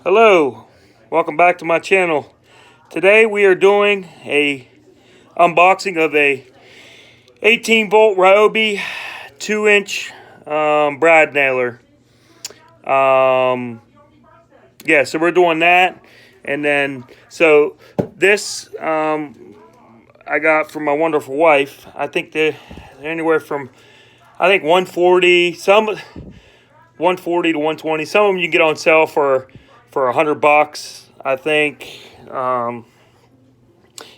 Hello, welcome back to my channel. Today we are doing a unboxing of a 18-volt Ryobi 2-inch brad nailer. Yeah, so we're doing that, and then so this I got from my wonderful wife. I think they're anywhere from 140, some 140 to 120. Some of them you can get on sale for $100. I think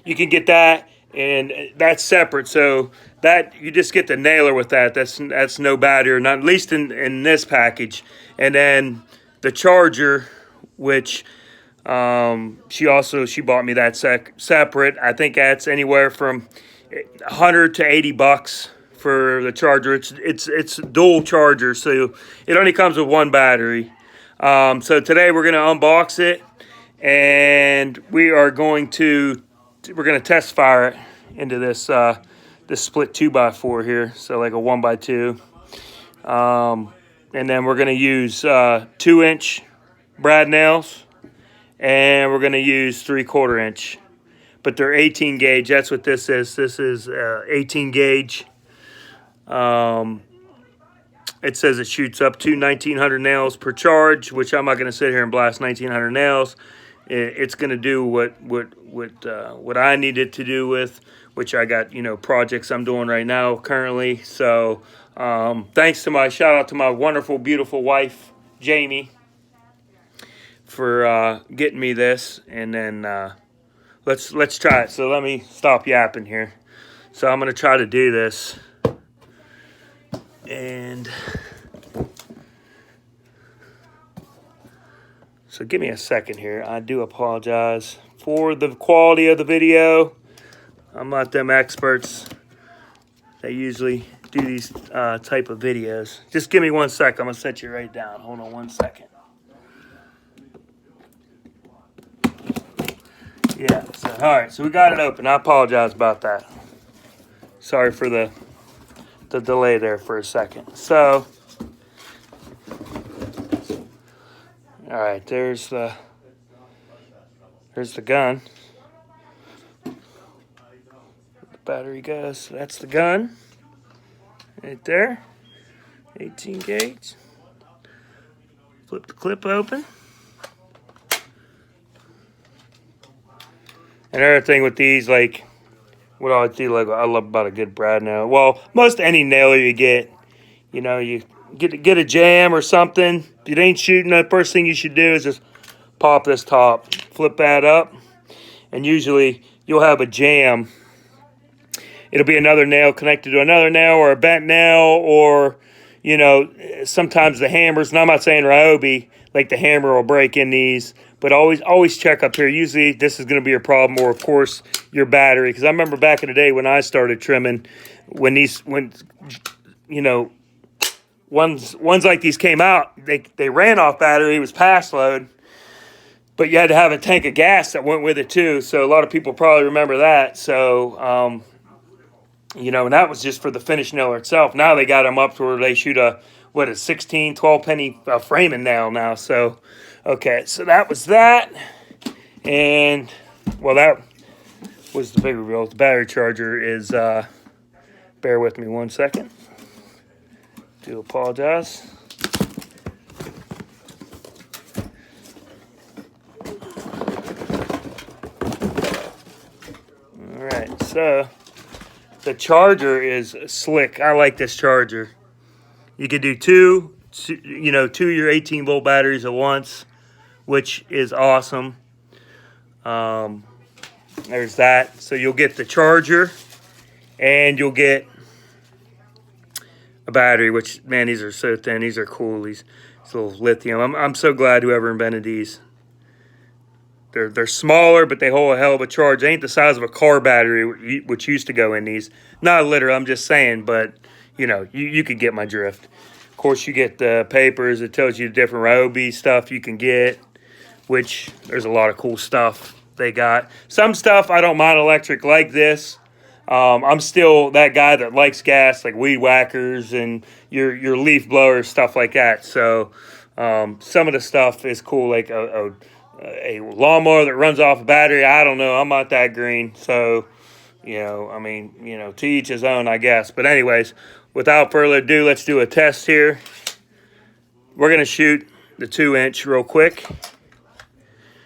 you can get that, and that's separate. So that you just get the nailer with that. That's no battery, not at least in this package. And then the charger, which she bought me that separate. I think that's anywhere from 100 to 80 bucks for the charger. It's dual charger, so it only comes with one battery. So today we're gonna unbox it, and we're gonna test fire it into this this split 2x4 here, so like a 1x2. And then we're gonna use 2-inch brad nails, and we're gonna use 3/4 inch, but they're 18 gauge. That's what this is. This is 18 gauge. It says it shoots up to 1,900 nails per charge, which I'm not going to sit here and blast 1,900 nails. It's going to do what I need it to do with, which I got, projects I'm doing right now currently. So shout out to my wonderful, beautiful wife, Jamie, for getting me this. And then let's try it. So let me stop yapping here. So I'm going to try to do this. And so give me a second here. I do apologize for the quality of the video. I'm not them experts that usually do these type of videos. Just give me 1 sec. I'm going to set you right down. Hold on 1 second. Yeah, so all right, so we got it open. I apologize about that. Sorry for the delay there for a second. So, all right, there's the gun. The battery goes. That's the gun right there. 18 gauge. Flip the clip open. Another thing with these, like, what I do, like, I love about a good brad nail. Well, most any nailer you get, you get a jam or something. If it ain't shooting, the first thing you should do is just pop this top, flip that up, and usually you'll have a jam. It'll be another nail connected to another nail, or a bent nail, or sometimes the hammers. And I'm not saying Ryobi, like the hammer will break in these. But always check up here. Usually this is going to be your problem, or of course your battery. Because I remember back in the day when I started trimming, when ones like these came out, they ran off battery. It was pass load, but you had to have a tank of gas that went with it too. So a lot of people probably remember that. So and that was just for the finish nailer itself. Now they got them up to where they shoot a 16, 12 penny framing nail now. So. Okay, so that was that, and, well, that was the big reveal. The battery charger is, bear with me 1 second. Do apologize. All right, so the charger is slick. I like this charger. You could do two of your 18-volt batteries at once, which is awesome. There's that. So you'll get the charger, and you'll get a battery, which, man, these are so thin. These are cool. These little lithium. I'm so glad whoever invented these. They're smaller, but they hold a hell of a charge. They ain't the size of a car battery, which used to go in these. Not literal, I'm just saying, but, you could get my drift. Of course, you get the papers. It tells you the different Ryobi stuff you can get, which there's a lot of cool stuff they got. Some stuff I don't mind electric, like this. I'm still that guy that likes gas, like weed whackers and your leaf blowers, stuff like that. So Some of the stuff is cool, like a lawnmower that runs off a battery. I don't know. I'm not that green. So, I mean, to each his own, I guess. But anyways, without further ado, let's do a test here. We're going to shoot the 2-inch real quick.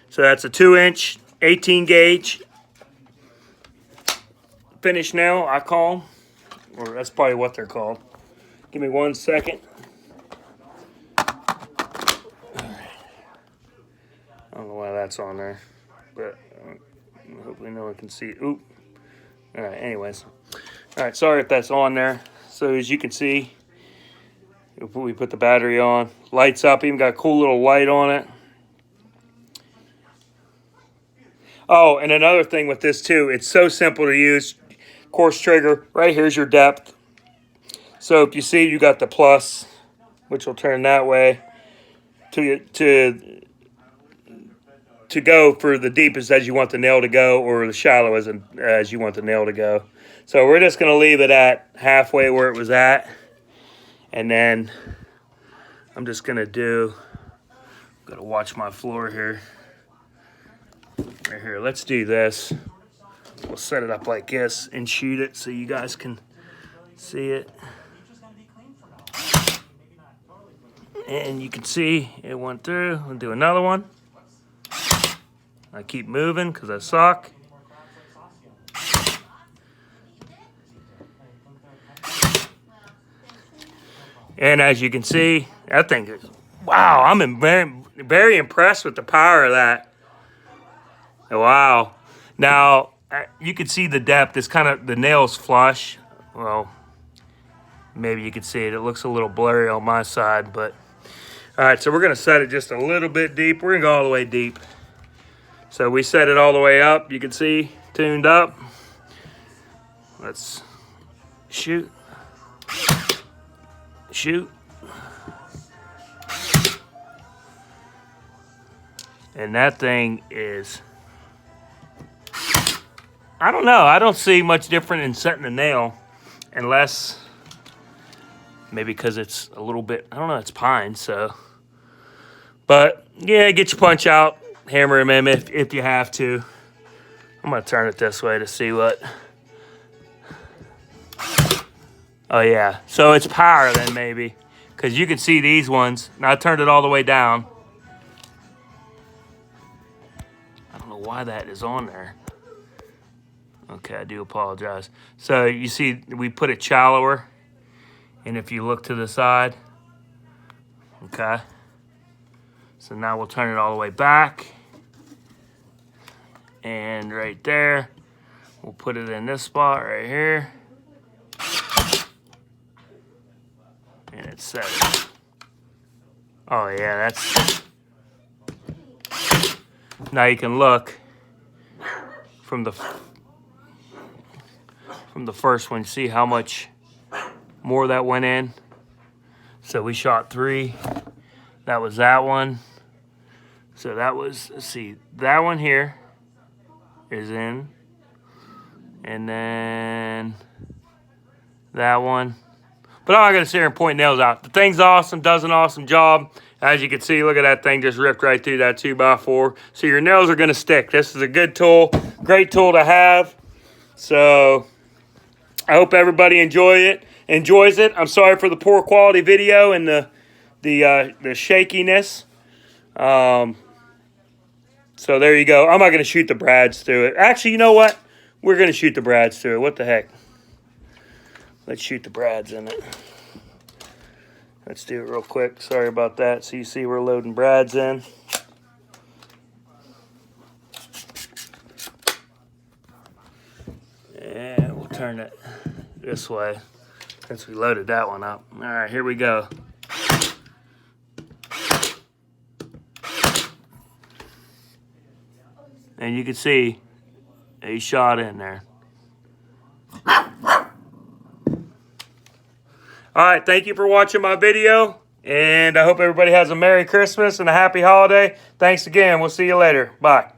So that's a 2-inch, 18 gauge. Finish nail, I call them. Or that's probably what they're called. Give me 1 second. I don't know why that's on there, but hopefully no one can see it. Oop. All right, anyways. All right, sorry if that's on there. So as you can see, if we put the battery on, lights up, even got a cool little light on it. Oh, and another thing with this too, it's so simple to use. Coarse trigger, right here's your depth. So if you see, you got the plus, which will turn that way to go for the deepest as you want the nail to go, or the shallow as you want the nail to go. So we're just going to leave it at halfway where it was at. And then I'm just going to got to watch my floor here. Right here, let's do this. We'll set it up like this and shoot it so you guys can see it. And you can see it went through. We'll do another one. I keep moving because I suck. And as you can see, that thing is, wow, I'm very, very impressed with the power of that. Wow. Now, you can see the depth. It's kind of, the nail's flush. Well, maybe you can see it. It looks a little blurry on my side, but all right, so we're going to set it just a little bit deep. We're going to go all the way deep. So we set it all the way up. You can see, tuned up. Let's shoot. Shoot. And that thing is, I don't know. I don't see much different in setting the nail, unless maybe because it's a little bit, I don't know, it's pine, so. But yeah, get your punch out, hammer him in if you have to. I'm gonna turn it this way to see what. Oh yeah, so it's power then maybe, because you can see these ones. Now I turned it all the way down. I don't know why that is on there. Okay, I do apologize. So you see, we put it shallower, and if you look to the side, okay. So now we'll turn it all the way back, and right there, we'll put it in this spot right here, and it's set. Oh yeah, that's. Now you can look from the first one, see how much more that went in. So we shot 3. That was that one. So that was, let's see, that one here is in. And then that one. But I'm not going to sit here and point nails out. The thing's awesome, does an awesome job. As you can see, look at that thing just ripped right through that 2x4. So your nails are going to stick. This is a good tool, great tool to have. So I hope everybody enjoys it. I'm sorry for the poor quality video and the shakiness. So there you go. I'm not going to shoot the brads through it. Actually, you know what? We're going to shoot the brads through it. What the heck? Let's shoot the brads in it. Let's do it real quick. Sorry about that. So you see we're loading brads in. And we'll turn it this way since we loaded that one up. All right, here we go. And you can see a shot in there. All right, thank you for watching my video, and I hope everybody has a Merry Christmas and a Happy Holiday. Thanks again. We'll see you later. Bye.